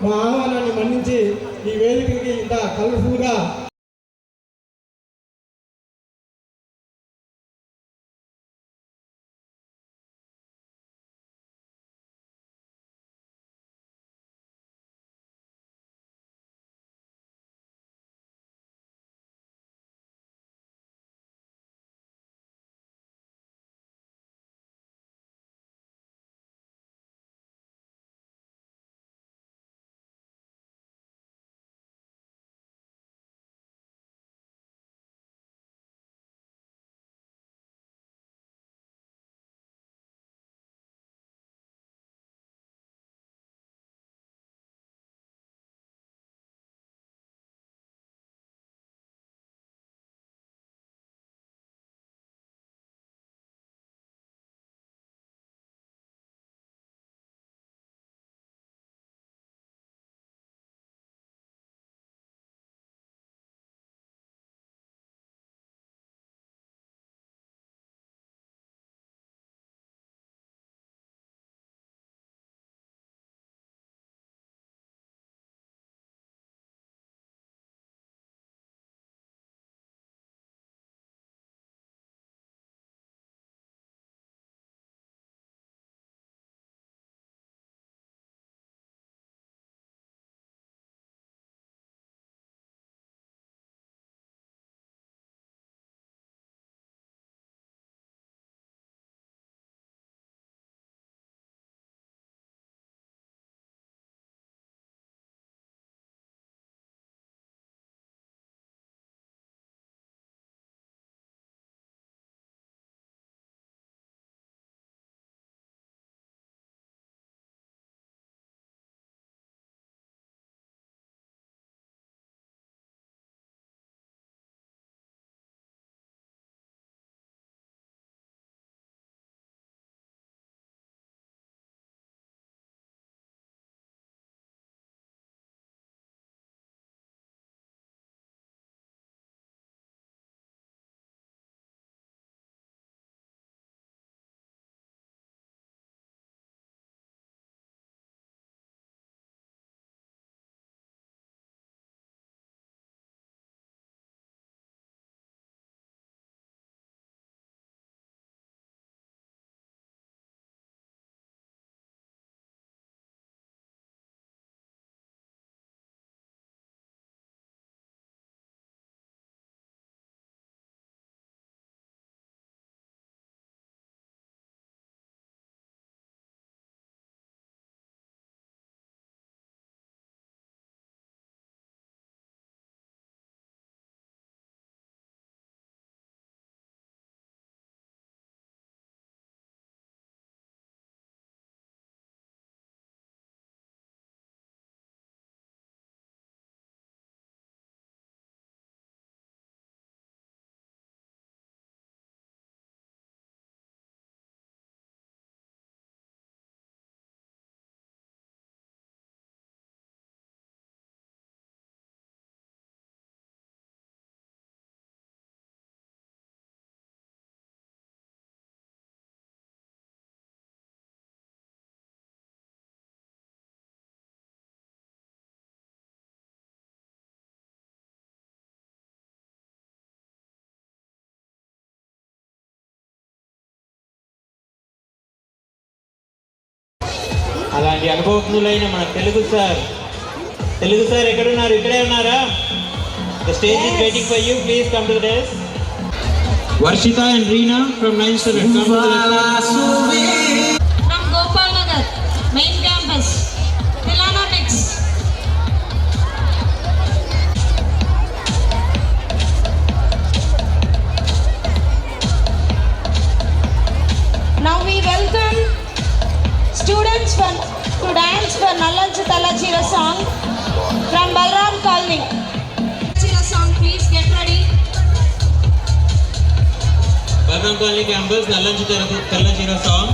మా ఆహ్వానాన్ని మన్నించి ఈ వేదికకి ఇంత కలర్ఫుల్గా అలాంటి అనుభవజ్ఞులైన మన తెలుగు సార్ ఎక్కడున్నారు? ఇక్కడే ఉన్నారా? The stage is waiting for you. Please come to the desk. Varshita and Reena from 9th standard, come to the desk. From Gopal Nagar, main campus. Tilana next. Now we welcome students to dance for Nallanchu Tallachira song from Balram Colony. Tallachira song, please get ready. Balram Colony campus, Nallanchu Tallachira song.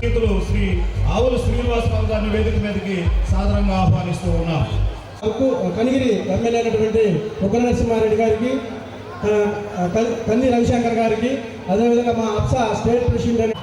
Shri ఆవుల శ్రీనివాసరావు గారిని వేదిక మీదకి సాదరంగా ఆహ్వానిస్తూ ఉన్నాం. Kanigiri MLA అయినటువంటి ఉగ్ర నరసింహారెడ్డి గారికి, కంది రవిశంకర్ గారికి, అదేవిధంగా మా అప్సా స్టేట్ ప్రెసిడెంట్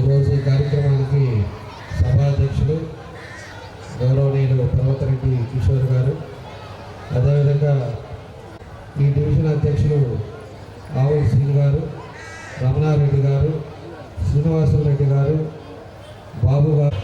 ఈరోజు ఈ కార్యక్రమానికి సభాధ్యక్షులు గౌరవనీయులు పర్వతరెడ్డి కిషోర్ గారు, అదేవిధంగా ఈ డివిజన్ అధ్యక్షులు ఆవుల శ్రీను గారు, రమణారెడ్డి గారు, శ్రీనివాసరెడ్డి గారు, బాబు గారు,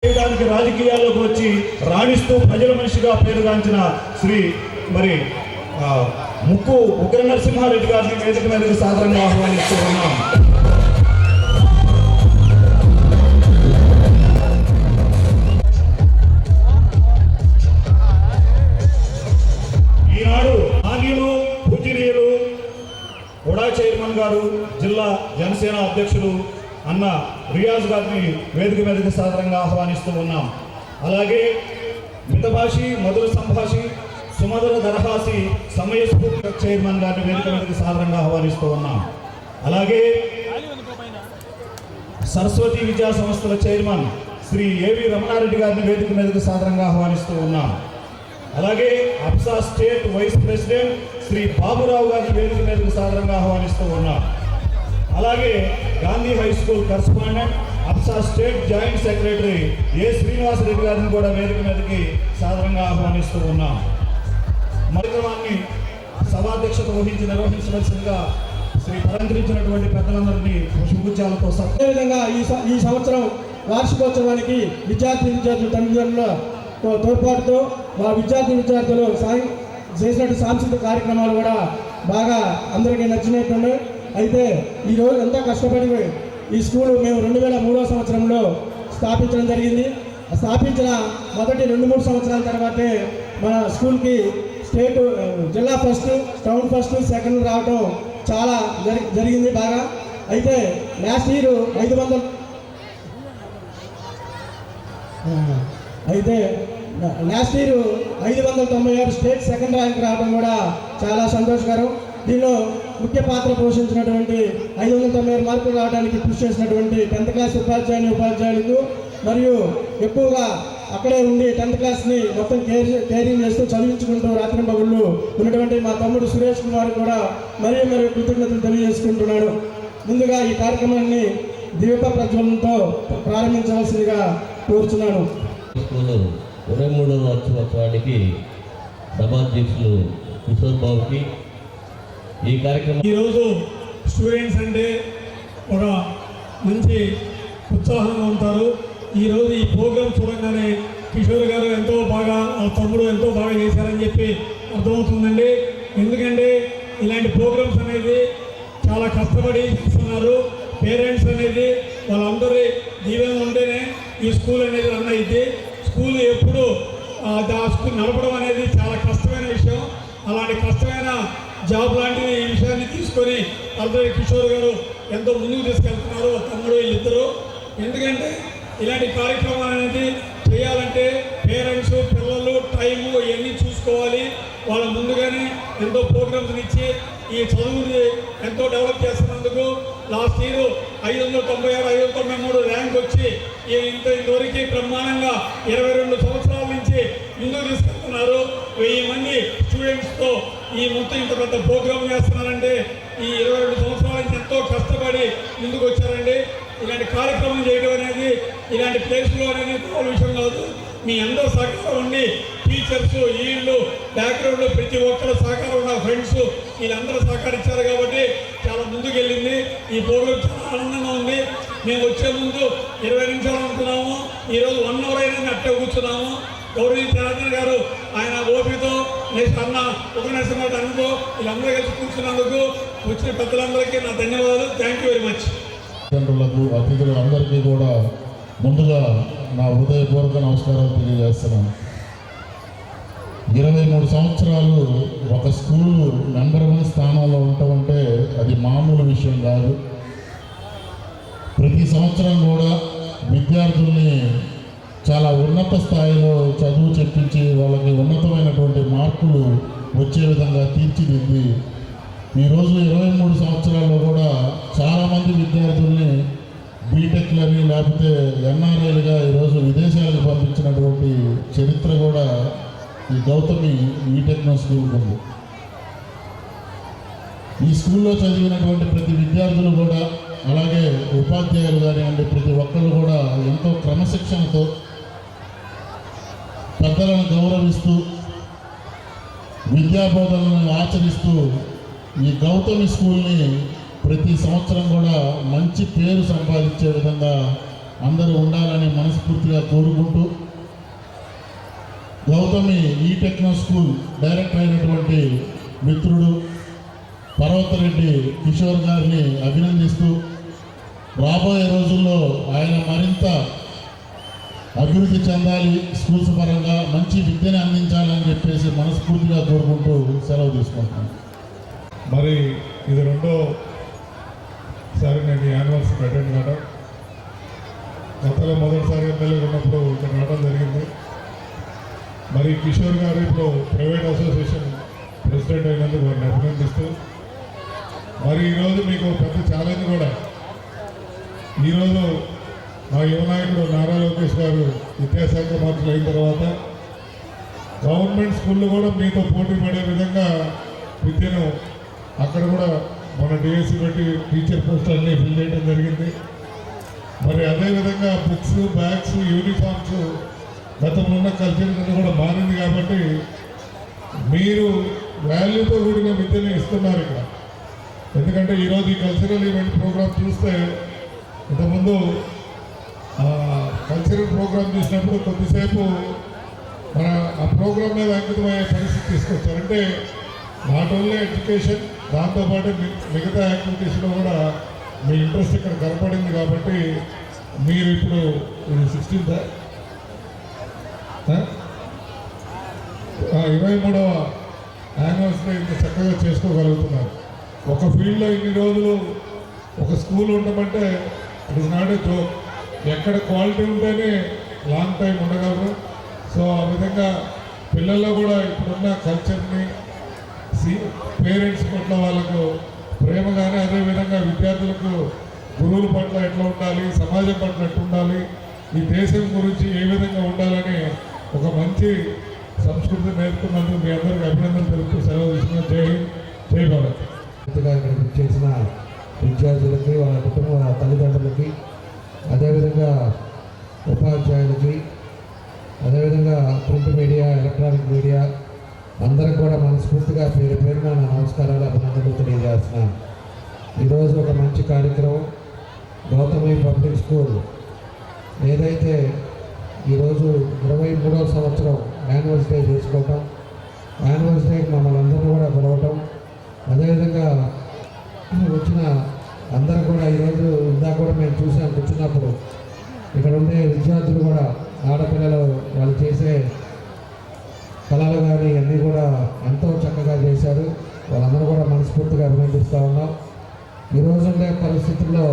చేయడానికి రాజకీయాల్లోకి వచ్చి రాణిస్తూ ప్రజల మనిషిగా పేరుగాంచిన శ్రీ ముక్కు ఉగ్ర నరసింహారెడ్డి గారిని వేదిక మీదకి సాదరంగా ఆహ్వానిస్తూ ఉన్నాం. ఈనాడు మాన్యులు పూజనీయులు ఉడా చైర్మన్ గారు, జిల్లా జనసేన అధ్యక్షులు అన్న రియాజ్ గారిని వేదిక మీదకి సాదరంగా ఆహ్వానిస్తూ ఉన్నాం. అలాగే మితభాషి, మధుర సంభాషి, సుమధుర దరహాసి సమయస్ఫూర్తి చైర్మన్ గారిని వేదిక మీదకి సాదరంగా ఆహ్వానిస్తూ ఉన్నాం. అలాగే సరస్వతి విద్యా సంస్థల చైర్మన్ శ్రీ ఏవి రమణారెడ్డి గారిని వేదిక మీదకి సాదరంగా ఆహ్వానిస్తూ ఉన్నాం. అలాగే APSA state vice president Shri Baburao గారిని వేదిక మీదకి సాదరంగా ఆహ్వానిస్తూ ఉన్నాం. అలాగే Gandhi high school correspondent, APSA state joint secretary A Srinivasa Reddy గారిని కూడా వేదిక మీదకి సాదరంగా ఆహ్వానిస్తూ ఉన్నాం. కార్యక్రమాన్ని సభాధ్యక్షత వహించి నిర్వహించవలసిందిగా శ్రీ అలంకరించినటువంటి పెద్దలందరినీ పుష్పగుచ్చాలతో అదేవిధంగా ఈ సంవత్సరం వార్షికోత్సవానికి విద్యార్థుల తల్లిదండ్రుల తోడ్పాటుతో విద్యార్థులు చేసినట్టు సాంస్కృతిక కార్యక్రమాలు కూడా బాగా అందరికీ నచ్చినట్టున్నాయి. అయితే ఈరోజు ఎంతో కష్టపడి ఈ స్కూలు మేము 2003 సంవత్సరంలో స్థాపించడం జరిగింది. స్థాపించిన మొదటి 2-3 సంవత్సరాల తర్వాతే మన స్కూల్కి స్టేట్ జిల్లా ఫస్ట్, టౌన్ ఫస్ట్, సెకండ్ రావడం చాలా జరిగింది బాగా. అయితే last year 596 state second rank రావడం కూడా చాలా సంతోషకరం. దీనిలో ముఖ్య పాత్ర పోషించినటువంటి 596 మార్కులు రావడానికి కృషి చేసినటువంటి 10th క్లాస్ ఉపాధ్యాయులకు మరియు ఎక్కువగా అక్కడే ఉండి 10th క్లాస్ని మొత్తం కేరింగ్ చేస్తూ చదివించుకుంటూ రాత్రింబగుళ్ళు ఉన్నటువంటి మా తమ్ముడు సురేష్ కుమార్ కూడా మరియు కృతజ్ఞతలు తెలియజేసుకుంటున్నాడు. ముందుగా ఈ కార్యక్రమాన్ని దీప ప్రజ్వలనతో ప్రారంభించవలసిందిగా కోరుచున్నాను. 23వ వార్షికోత్సవానికి సభాధ్యక్షులు కిషోర్ బాబుకి ఈ కార్యక్రమం ఈరోజు స్టూడెంట్స్ అంటే ఒక మంచి ఉత్సాహంగా ఉంటారు. ఈరోజు ఈ ప్రోగ్రాం చూడగానే కిషోర్ గారు ఎంతో బాగా, ఆ తమ్ముడు ఎంతో బాగా చేశారని చెప్పి అర్థమవుతుందండి. ఎందుకంటే ఇలాంటి ప్రోగ్రామ్స్ అనేది చాలా కష్టపడి చేస్తున్నారు. పేరెంట్స్ అనేది వాళ్ళందరి దీవెన ఉంటేనే ఈ స్కూల్ అనేది రన్ అయింది. స్కూల్ ఎప్పుడు ఆ స్కూల్ నడపడం అనేది చాలా కష్టమైన విషయం. అలాంటి కష్టమైన జాబ్ లాంటిది ఈ విషయాన్ని తీసుకొని అర్ధరి కిషోర్ గారు ఎంతో ముందుకు తీసుకెళ్తున్నారు, తమ్ముడు వీళ్ళిద్దరూ. ఎందుకంటే ఇలాంటి కార్యక్రమాలు అనేది చేయాలంటే పేరెంట్స్, పిల్లలు, టైము ఇవన్నీ చూసుకోవాలి. వాళ్ళ ముందుగానే ఎంతో ప్రోగ్రామ్స్ ఇచ్చి ఈ చదువుని ఎంతో డెవలప్ చేస్తున్నందుకు లాస్ట్ ఇయర్ 596, 593 ర్యాంక్ వచ్చి ఇంతవరకు బ్రహ్మాండంగా 22 సంవత్సరాల నుంచి ముందుకు తీసుకెళ్తున్నారు. 1000 మంది స్టూడెంట్స్తో ఈ మొత్తం ఇంత పెద్ద ప్రోగ్రామ్ చేస్తున్నారంటే ఈ 22 సంవత్సరాల నుంచి ఎంతో కష్టపడి ముందుకు వచ్చారండి. ఇలాంటి కార్యక్రమం చేయడం అనేది ఇలాంటి ప్లేస్లో అనేది మామూలు విషయం కాదు. మీ అందరూ సహకారం ఉండి టీచర్స్, వీళ్ళు బ్యాక్గ్రౌండ్లో ప్రతి ఒక్కరు సహకారం ఉన్న ఫ్రెండ్స్ వీళ్ళందరూ సహకరించారు కాబట్టి చాలా ముందుకు వెళ్ళింది. ఈ ప్రోగ్రాం చాలా ఆనందంగా ఉంది. మేము వచ్చే ముందు 20 నిమిషాలు అనుకున్నాము, ఈరోజు 1 అవర్ అయినా అట్టే కూర్చున్నాము. గౌరవ జనార్దన్ గారు ఆయన ఓపికతో నెక్స్ట్ అన్న ఒక నరసింహారెడ్డి అన్నతో వీళ్ళందరూ కలిసి కూర్చున్నందుకు వచ్చిన పెద్దలందరికీ నా ధన్యవాదాలు. Thank you very much. తల్లిదండ్రులకు, అతిథులందరికీ కూడా ముందుగా నా హృదయపూర్వక నమస్కారాలు తెలియజేస్తున్నాను. 23 సంవత్సరాలు ఒక స్కూలు నెంబర్ 1 స్థానంలో ఉంటామంటే అది మామూలు విషయం కాదు. ప్రతి సంవత్సరం కూడా విద్యార్థుల్ని చాలా ఉన్నత స్థాయిలో చదువు చెప్పించి వాళ్ళకి ఉన్నతమైనటువంటి మార్కులు వచ్చే విధంగా తీర్చిదిద్ది ఈరోజు 23 సంవత్సరాల్లో కూడా చాలామంది విద్యార్థుల్ని బీటెక్లని లేకపోతే ఎన్ఆర్ఐలుగా ఈరోజు విదేశాలకు పంపించినటువంటి చరిత్ర కూడా ఈ గౌతమి ఈటెక్నో స్కూల్కి ఉంది. ఈ స్కూల్లో చదివినటువంటి ప్రతి విద్యార్థులు కూడా అలాగే ఉపాధ్యాయులు కానివ్వండి ప్రతి ఒక్కళ్ళు కూడా ఎంతో క్రమశిక్షణతో పెద్దలను గౌరవిస్తూ విద్యాబోధనలను ఆచరిస్తూ ఈ గౌతమి స్కూల్ని ప్రతి సంవత్సరం కూడా మంచి పేరు సంపాదించే విధంగా అందరూ ఉండాలని మనస్ఫూర్తిగా కోరుకుంటూ గౌతమి ఈటెక్నో స్కూల్ డైరెక్టర్ అయినటువంటి మిత్రుడు పర్వతరెడ్డి కిషోర్ గారిని అభినందిస్తూ రాబోయే రోజుల్లో ఆయన మరింత అభివృద్ధి చెందాలి, స్కూల్స్ పరంగా మంచి విద్యను అందించాలని చెప్పేసి మనస్ఫూర్తిగా కోరుకుంటూ సెలవు తీసుకుంటున్నాను. మరి ఇది 2వసారి నేను యానివర్సరీ అటెండ్ కావడం. గతంలో మొదటిసారి ఎమ్మెల్యేగా ఉన్నప్పుడు ఇక్కడ రావడం జరిగింది. మరి కిషోర్ గారు ఇప్పుడు ప్రైవేట్ అసోసియేషన్ ప్రెసిడెంట్ అయినందుకు వారిని అభినందిస్తూ మరి ఈరోజు మీకు పెద్ద ఛాలెంజ్ కూడా. ఈరోజు మా యువనాయకుడు నారా లోకేష్ గారు విద్యాశాఖ మంత్రులు అయిన తర్వాత గవర్నమెంట్ స్కూళ్ళు కూడా మీతో పోటీ పడే విధంగా విద్యను అక్కడ కూడా మన డిఎస్సి బట్టి టీచర్ పోస్టులన్నీ ఫిల్ చేయడం జరిగింది. మరి అదేవిధంగా బుక్స్, బ్యాగ్స్, యూనిఫామ్స్ గతంలో ఉన్న కల్చర్ కూడా మారింది కాబట్టి మీరు వాల్యూతో కూడిన విద్యను ఇస్తున్నారు ఇక్కడ. ఎందుకంటే ఈరోజు ఈ కల్చరల్ ఈవెంట్ ప్రోగ్రామ్ చూస్తే ఇంతకుముందు కల్చరల్ ప్రోగ్రామ్ చూసినప్పుడు కొద్దిసేపు మన ఆ ప్రోగ్రామ్ మీద అంకితమయ్యే పరిస్థితి తీసుకొచ్చారు. అంటే నాట్ ఓన్లీ ఎడ్యుకేషన్, దాంతోపాటు మిగతా యాక్టివిటీస్లో కూడా మీ ఇంట్రెస్ట్ ఇక్కడ కనపడింది. కాబట్టి మీరు ఇప్పుడు 16th 23వ యానివర్సరీ ఇంత చక్కగా చేసుకోగలుగుతున్నారు. ఒక ఫీల్డ్లో ఇన్ని రోజులు ఒక స్కూల్ ఉండమంటే it is not a joke. ఎక్కడ క్వాలిటీ ఉంటేనే లాంగ్ టైం ఉండగలరు. సో ఆ విధంగా పిల్లల్లో కూడా ఇప్పుడున్న కల్చర్ని పేరెంట్స్ పట్ల వాళ్ళకు ప్రేమ కానీ, అదేవిధంగా విద్యార్థులకు గురువుల పట్ల ఎట్లా ఉండాలి, సమాజం పట్ల ఎట్లా ఉండాలి, ఈ దేశం గురించి ఏ విధంగా ఉండాలని ఒక మంచి సంస్కృతి నేర్పుతున్నందుకు మీ అందరికీ అభినందనలు తెలుపుతూ సెలవు తీసుకున్న. జై హింద్, జై భారత్. ఇక్కడికి చేసిన విద్యార్థులకి, వాళ్ళ కుటుంబ తల్లిదండ్రులకి, అదేవిధంగా ఉపాధ్యాయులకి, అదేవిధంగా ప్రింట్ మీడియా, ఎలక్ట్రానిక్ మీడియా అందరికి కూడా మనస్ఫూర్తిగా పేరు పేరున నా నమస్కారాలు, అభినందనలు తెలియజేస్తున్నాను. ఈరోజు ఒక మంచి కార్యక్రమం గౌతమి పబ్లిక్ స్కూల్ ఏదైతే ఈరోజు 23వ సంవత్సరం యాన్యువల్ డే చేసుకోవటం, యాన్యువల్ డేకి మమ్మల్ని అందరూ కూడా పిలవటం, అదేవిధంగా వచ్చిన అందరూ కూడా ఈరోజు ఇందాక కూడా మేము చూసాం కూర్చున్నప్పుడు ఇక్కడ ఉండే విద్యార్థులు కూడా ఆడపిల్లలు వాళ్ళు చేసే కళలు కానీ అన్నీ కూడా ఎంతో చక్కగా చేశారు. వాళ్ళందరూ కూడా మనస్ఫూర్తిగా అభినందిస్తూ ఉన్నాం. ఈరోజు ఉండే పరిస్థితుల్లో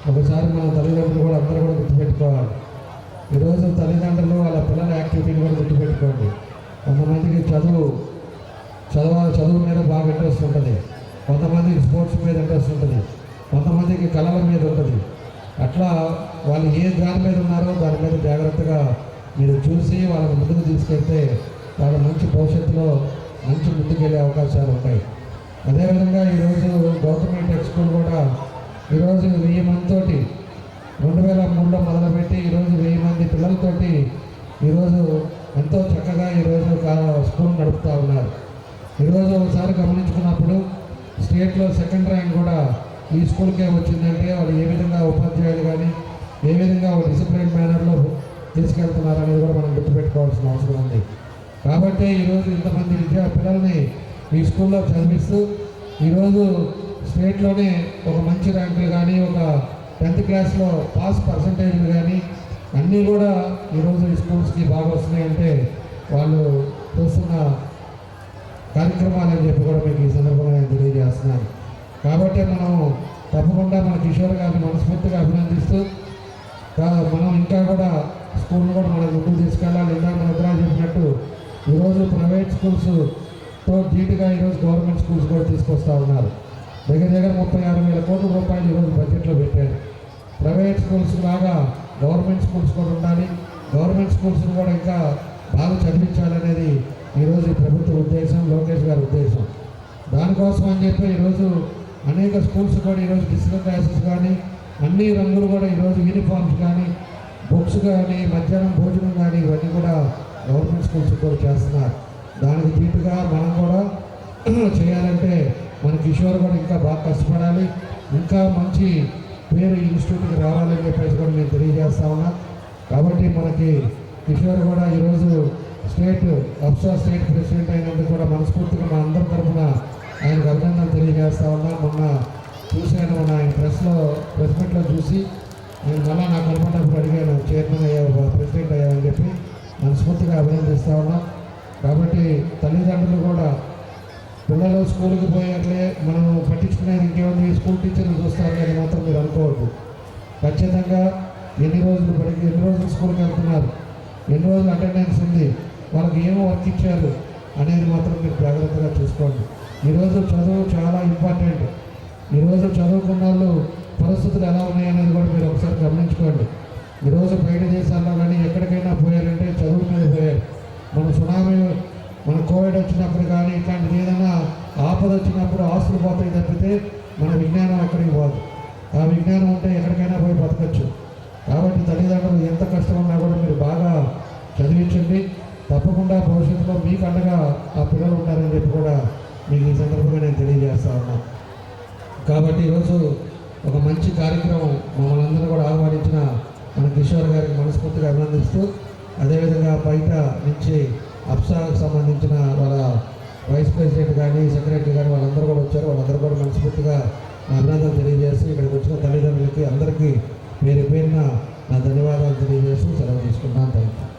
ఒకసారి మన తల్లిదండ్రులు కూడా అందరూ కూడా గుర్తుపెట్టుకోవాలి. ఈరోజు తల్లిదండ్రులు వాళ్ళ పిల్లల యాక్టివిటీని కూడా గుర్తుపెట్టుకోండి. కొంతమందికి చదువు మీద బాగా ఇంట్రెస్ట్ ఉంటుంది, కొంతమందికి స్పోర్ట్స్ మీద ఇంట్రెస్ట్ ఉంటుంది, కొంతమందికి కళల మీద ఉంటుంది. అట్లా వాళ్ళు ఏ దాని మీద ఉన్నారో దాని మీద జాగ్రత్తగా మీరు చూసి వాళ్ళని ముందుకు తీసుకెళ్తే వాళ్ళ మంచి భవిష్యత్తులో మంచి ముందుకెళ్ళే అవకాశాలు ఉంటాయి. అదేవిధంగా ఈరోజు గౌతమి టెక్ స్కూల్ కూడా ఈరోజు 1000 మందితోటి 2003లో మొదలుపెట్టి ఈరోజు 1000 మంది పిల్లలతోటి ఈరోజు ఎంతో చక్కగా ఈరోజు స్కూల్ నడుపుతూ ఉన్నారు. ఈరోజు ఒకసారి గమనించుకున్నప్పుడు స్టేట్లో 2nd ర్యాంక్ కూడా ఈ స్కూల్కే వచ్చిందంటే వాళ్ళు ఏ విధంగా ఉపాధ్యాయులు కానీ ఏ విధంగా ఒక డిసిప్లిన్ మేనర్లో తీసుకెళ్తున్నారు అనేది కూడా మనం గుర్తుపెట్టుకోవాల్సిన అవసరం ఉంది. కాబట్టి ఈరోజు ఇంతమంది పిల్లల్ని ఈ స్కూల్లో చదివిస్తూ ఈరోజు స్టేట్లోనే ఒక మంచి ర్యాంకులు కానీ, ఒక 10th క్లాస్లో పాస్ పర్సంటేజ్లు కానీ అన్నీ కూడా ఈరోజు ఈ స్కూల్స్కి బాగా వస్తున్నాయంటే వాళ్ళు చూస్తున్న కార్యక్రమాలు అని చెప్పి కూడా మీకు ఈ సందర్భంగా నేను తెలియజేస్తున్నాను. కాబట్టి మనం తప్పకుండా మన కిషోర్ గారిని మనస్ఫూర్తిగా అభినందిస్తూ మనం ఇంకా కూడా స్కూల్ను కూడా మనం ముందుకు తీసుకెళ్ళాలి. ఇందాక మన ఇద్దరు చెప్పినట్టు ఈరోజు ప్రైవేట్ స్కూల్స్తో ధీటుగా ఈరోజు గవర్నమెంట్ స్కూల్స్ కూడా తీసుకొస్తూ ఉన్నారు. దగ్గర 36,000 కోట్ల రూపాయలు ఈరోజు బడ్జెట్లో పెట్టారు. ప్రైవేట్ స్కూల్స్ లాగా గవర్నమెంట్ స్కూల్స్ కూడా ఉండాలి, గవర్నమెంట్ స్కూల్స్ని కూడా ఇంకా బాగా చదివించాలనేది ఈరోజు ప్రభుత్వ ఉద్దేశం, లోకేష్ గారి ఉద్దేశం. దానికోసం అని చెప్పి ఈరోజు అనేక స్కూల్స్ కూడా ఈరోజు డిజిటల్ క్లాసెస్ కానీ అన్ని రంగులు కూడా ఈరోజు యూనిఫామ్స్ కానీ, బుక్స్ కానీ, మధ్యాహ్నం భోజనం కానీ ఇవన్నీ కూడా గవర్నమెంట్ స్కూల్స్ కూడా చేస్తున్నారు. దానికి దీటుగా మనం కూడా చేయాలంటే మన కిషోర్ కూడా ఇంకా బాగా కష్టపడాలి, ఇంకా మంచి పేరు ఇన్స్టిట్యూట్కి రావాలని చెప్పేసి కూడా నేను తెలియజేస్తా ఉన్నా. కాబట్టి మనకి కిషోర్ కూడా ఈరోజు అప్సా స్టేట్ ప్రెసిడెంట్ అయినందుకు కూడా మనస్ఫూర్తిగా మా అందరి తరఫున ఆయనకు అభినందనలు తెలియజేస్తా ఉన్నా. మొన్న చూశాను, మన ఆయన ప్రెస్ మీట్లో చూసి నేను మళ్ళీ నాకు కనపడినప్పుడు అడిగాను, చైర్మన్ అయ్యావు, ప్రెసిడెంట్ అయ్యావని చెప్పి మనస్ఫూర్తిగా అభినందిస్తూ ఉన్నాం. కాబట్టి తల్లిదండ్రులు కూడా పిల్లలు స్కూల్కి పోయాకలే మనం పట్టించుకునేది ఇంకేముంది, స్కూల్ టీచర్లు చూస్తారు అని మాత్రం మీరు అనుకోవద్దు. ఖచ్చితంగా ఎన్ని రోజులు స్కూల్కి వెళ్తున్నారు, ఎన్ని రోజులు అటెండెన్స్ ఉంది, వాళ్ళకి ఏమో వర్క్ ఇచ్చారు అనేది మాత్రం మీరు జాగ్రత్తగా చూసుకోండి. ఈరోజు చదువు చాలా ఇంపార్టెంట్. ఈరోజు చదువుకున్న వాళ్ళు పరిస్థితులు ఎలా ఉన్నాయనేది కూడా మీరు ఒకసారి గమనించుకోండి. ఈరోజు బయట దేశాల్లో కానీ ఎక్కడికైనా పోయారంటే చదువు మీద పోయారు. మన కోవిడ్ వచ్చినప్పుడు కానీ ఇట్లాంటిది ఏదైనా ఆపద వచ్చినప్పుడు ఆస్తులు పోతాయి తప్పితే మన విజ్ఞానం ఎక్కడికి పోదు. ఆ విజ్ఞానం ఉంటే ఎక్కడికైనా పోయి బతకచ్చు. కాబట్టి తల్లిదండ్రులు ఎంత కష్టం ఉన్నా కూడా మీరు బాగా చదివించండి. తప్పకుండా భవిష్యత్తులో మీకు అండగా ఆ పిల్లలు ఉంటారని చెప్పి కూడా మీకు ఈ సందర్భంగా నేను తెలియజేస్తా ఉన్నాను. కాబట్టి ఈరోజు ఒక మంచి కార్యక్రమం మమ్మల్ని అందరూ కూడా ఆహ్వానించిన మన కిషోర్ గారికి మనస్ఫూర్తిగా అభినందిస్తూ, అదేవిధంగా బయట నుంచి అప్సాకు సంబంధించిన వాళ్ళ వైస్ ప్రెసిడెంట్ కానీ సెక్రటరీ కానీ వాళ్ళందరూ కూడా వచ్చారు. వాళ్ళందరూ కూడా మనస్ఫూర్తిగా నా అభినందనలు తెలియజేసి, ఇక్కడికి వచ్చిన తల్లిదండ్రులకి అందరికీ పేరు పేరున నా ధన్యవాదాలు తెలియజేస్తూ సెలవు తీసుకుంటాను. Thank you.